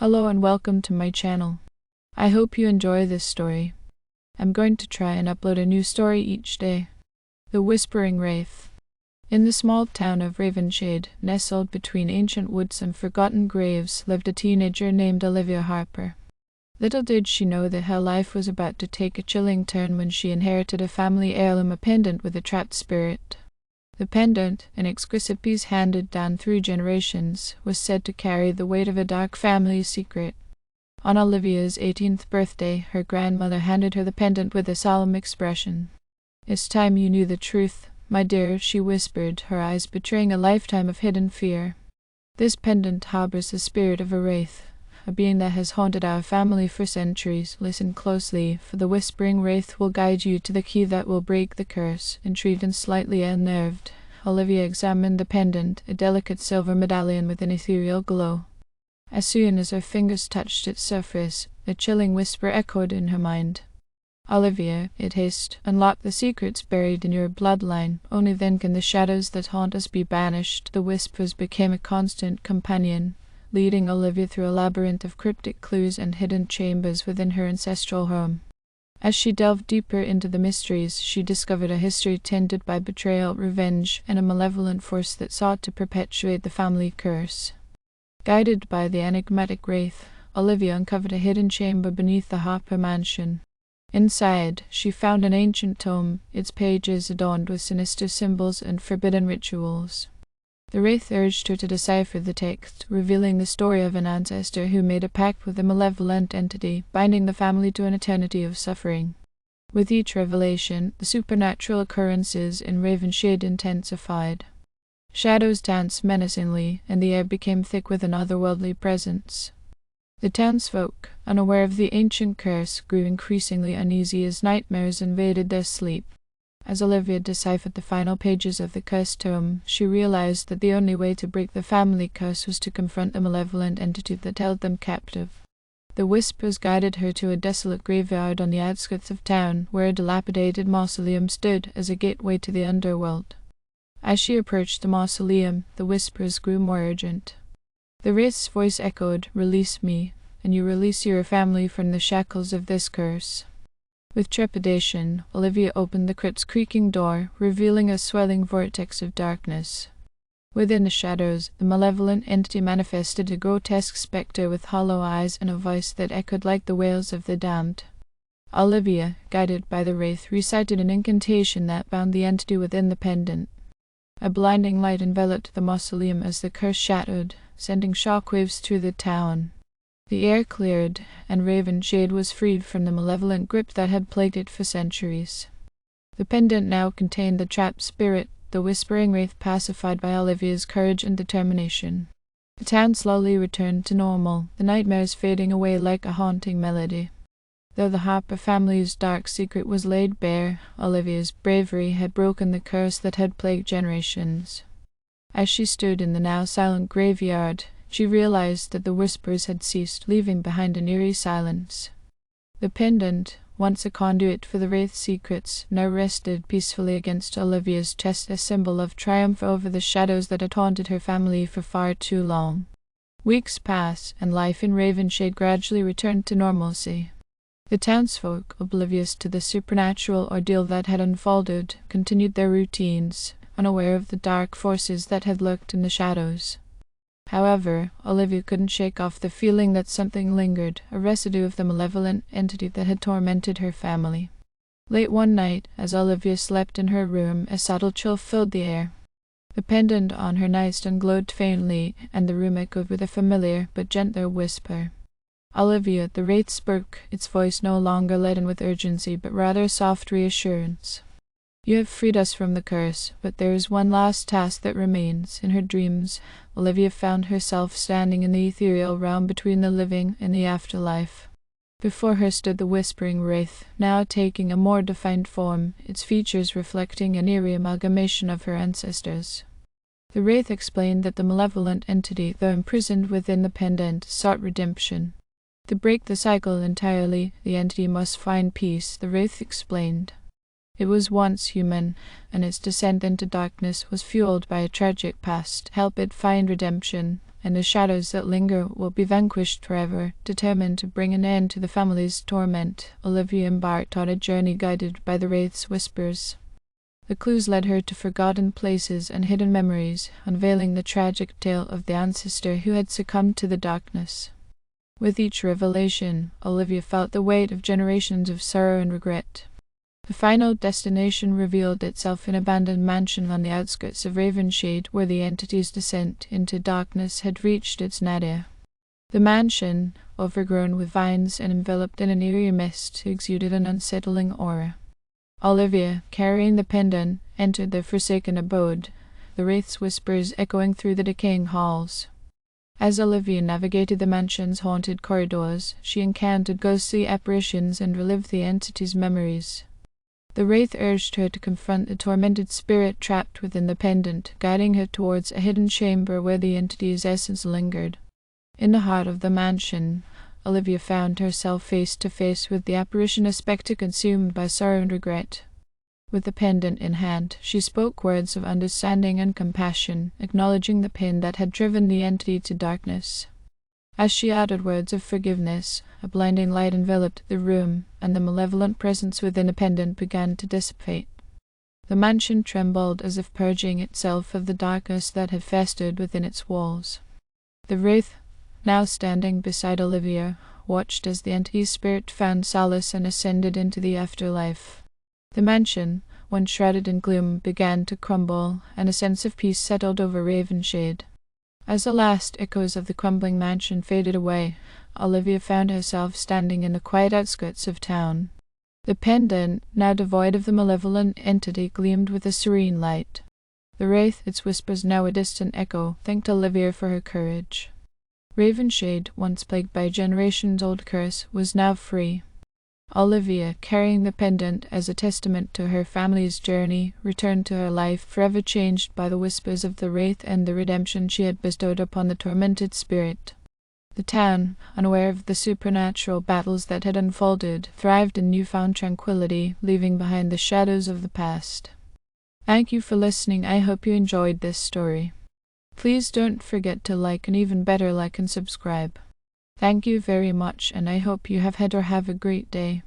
Hello and welcome to my channel. I hope you enjoy this story. I'm going to try and upload a new story each day. The Whispering Wraith. In the small town of Ravenshade, nestled between ancient woods and forgotten graves, lived a teenager named Olivia Harper. Little did she know that her life was about to take a chilling turn when she inherited a family heirloom, a pendant with a trapped spirit. The pendant, an exquisite piece handed down through generations, was said to carry the weight of a dark family secret. On Olivia's 18th birthday, her grandmother handed her the pendant with a solemn expression. "It's time you knew the truth, my dear," she whispered, her eyes betraying a lifetime of hidden fear. "This pendant harbors the spirit of a wraith, a being that has haunted our family for centuries. Listen closely, for the Whispering Wraith will guide you to the key that will break the curse." Intrigued and slightly unnerved, Olivia examined the pendant, a delicate silver medallion with an ethereal glow. As soon as her fingers touched its surface, a chilling whisper echoed in her mind. "Olivia," it hissed, "unlock the secrets buried in your bloodline. Only then can the shadows that haunt us be banished." The whispers became a constant companion, leading Olivia through a labyrinth of cryptic clues and hidden chambers within her ancestral home. As she delved deeper into the mysteries, she discovered a history tainted by betrayal, revenge, and a malevolent force that sought to perpetuate the family curse. Guided by the enigmatic wraith, Olivia uncovered a hidden chamber beneath the Harper mansion. Inside, she found an ancient tome, its pages adorned with sinister symbols and forbidden rituals. The wraith urged her to decipher the text, revealing the story of an ancestor who made a pact with a malevolent entity, binding the family to an eternity of suffering. With each revelation, the supernatural occurrences in Ravenshade intensified. Shadows danced menacingly, and the air became thick with an otherworldly presence. The townsfolk, unaware of the ancient curse, grew increasingly uneasy as nightmares invaded their sleep. As Olivia deciphered the final pages of the cursed tome, she realized that the only way to break the family curse was to confront the malevolent entity that held them captive. The whispers guided her to a desolate graveyard on the outskirts of town, where a dilapidated mausoleum stood as a gateway to the underworld. As she approached the mausoleum, the whispers grew more urgent. The wraith's voice echoed, "Release me, and you release your family from the shackles of this curse." With trepidation, Olivia opened the crypt's creaking door, revealing a swelling vortex of darkness. Within the shadows, the malevolent entity manifested, a grotesque spectre with hollow eyes and a voice that echoed like the wails of the damned. Olivia, guided by the wraith, recited an incantation that bound the entity within the pendant. A blinding light enveloped the mausoleum as the curse shattered, sending shockwaves through the town. The air cleared, and Ravenshade was freed from the malevolent grip that had plagued it for centuries. The pendant now contained the trapped spirit, the Whispering Wraith pacified by Olivia's courage and determination. The town slowly returned to normal, the nightmares fading away like a haunting melody. Though the Harper family's dark secret was laid bare, Olivia's bravery had broken the curse that had plagued generations. As she stood in the now silent graveyard, she realized that the whispers had ceased, leaving behind an eerie silence. The pendant, once a conduit for the wraith's secrets, now rested peacefully against Olivia's chest, a symbol of triumph over the shadows that had haunted her family for far too long. Weeks passed, and life in Ravenshade gradually returned to normalcy. The townsfolk, oblivious to the supernatural ordeal that had unfolded, continued their routines, unaware of the dark forces that had lurked in the shadows. However, Olivia couldn't shake off the feeling that something lingered, a residue of the malevolent entity that had tormented her family. Late one night, as Olivia slept in her room, a subtle chill filled the air. The pendant on her nightstand glowed faintly, and the room echoed with a familiar but gentler whisper. "Olivia," the wraith spoke, its voice no longer laden with urgency, but rather a soft reassurance. "You have freed us from the curse, but there is one last task that remains." In her dreams, Olivia found herself standing in the ethereal realm between the living and the afterlife. Before her stood the Whispering Wraith, now taking a more defined form, its features reflecting an eerie amalgamation of her ancestors. The wraith explained that the malevolent entity, though imprisoned within the pendant, sought redemption. To break the cycle entirely, the entity must find peace, the wraith explained. It was once human, and its descent into darkness was fueled by a tragic past. Help it find redemption, and the shadows that linger will be vanquished forever. Determined to bring an end to the family's torment, Olivia embarked on a journey guided by the Wraith's whispers. The clues led her to forgotten places and hidden memories, unveiling the tragic tale of the ancestor who had succumbed to the darkness. With each revelation, Olivia felt the weight of generations of sorrow and regret. The final destination revealed itself in an abandoned mansion on the outskirts of Ravenshade, where the entity's descent into darkness had reached its nadir. The mansion, overgrown with vines and enveloped in an eerie mist, exuded an unsettling aura. Olivia, carrying the pendant, entered the forsaken abode, the Wraith's whispers echoing through the decaying halls. As Olivia navigated the mansion's haunted corridors, she encountered ghostly apparitions and relived the entity's memories. The Wraith urged her to confront the tormented spirit trapped within the pendant, guiding her towards a hidden chamber where the entity's essence lingered. In the heart of the mansion, Olivia found herself face to face with the apparition, a spectre consumed by sorrow and regret. With the pendant in hand, she spoke words of understanding and compassion, acknowledging the pain that had driven the entity to darkness. As she uttered words of forgiveness, a blinding light enveloped the room, and the malevolent presence within the pendant began to dissipate. The mansion trembled as if purging itself of the darkness that had festered within its walls. The Wraith, now standing beside Olivia, watched as the entity's spirit found solace and ascended into the afterlife. The mansion, once shrouded in gloom, began to crumble, and a sense of peace settled over Ravenshade. As the last echoes of the crumbling mansion faded away, Olivia found herself standing in the quiet outskirts of town. The pendant, now devoid of the malevolent entity, gleamed with a serene light. The Wraith, its whispers now a distant echo, thanked Olivia for her courage. Ravenshade, once plagued by a generations-old curse, was now free. Olivia, carrying the pendant as a testament to her family's journey, returned to her life, forever changed by the whispers of the Wraith and the redemption she had bestowed upon the tormented spirit. The town, unaware of the supernatural battles that had unfolded, thrived in newfound tranquility, leaving behind the shadows of the past. Thank you for listening. I hope you enjoyed this story. Please don't forget to like, and even better, like and subscribe. Thank you very much, and I hope you have had or have a great day.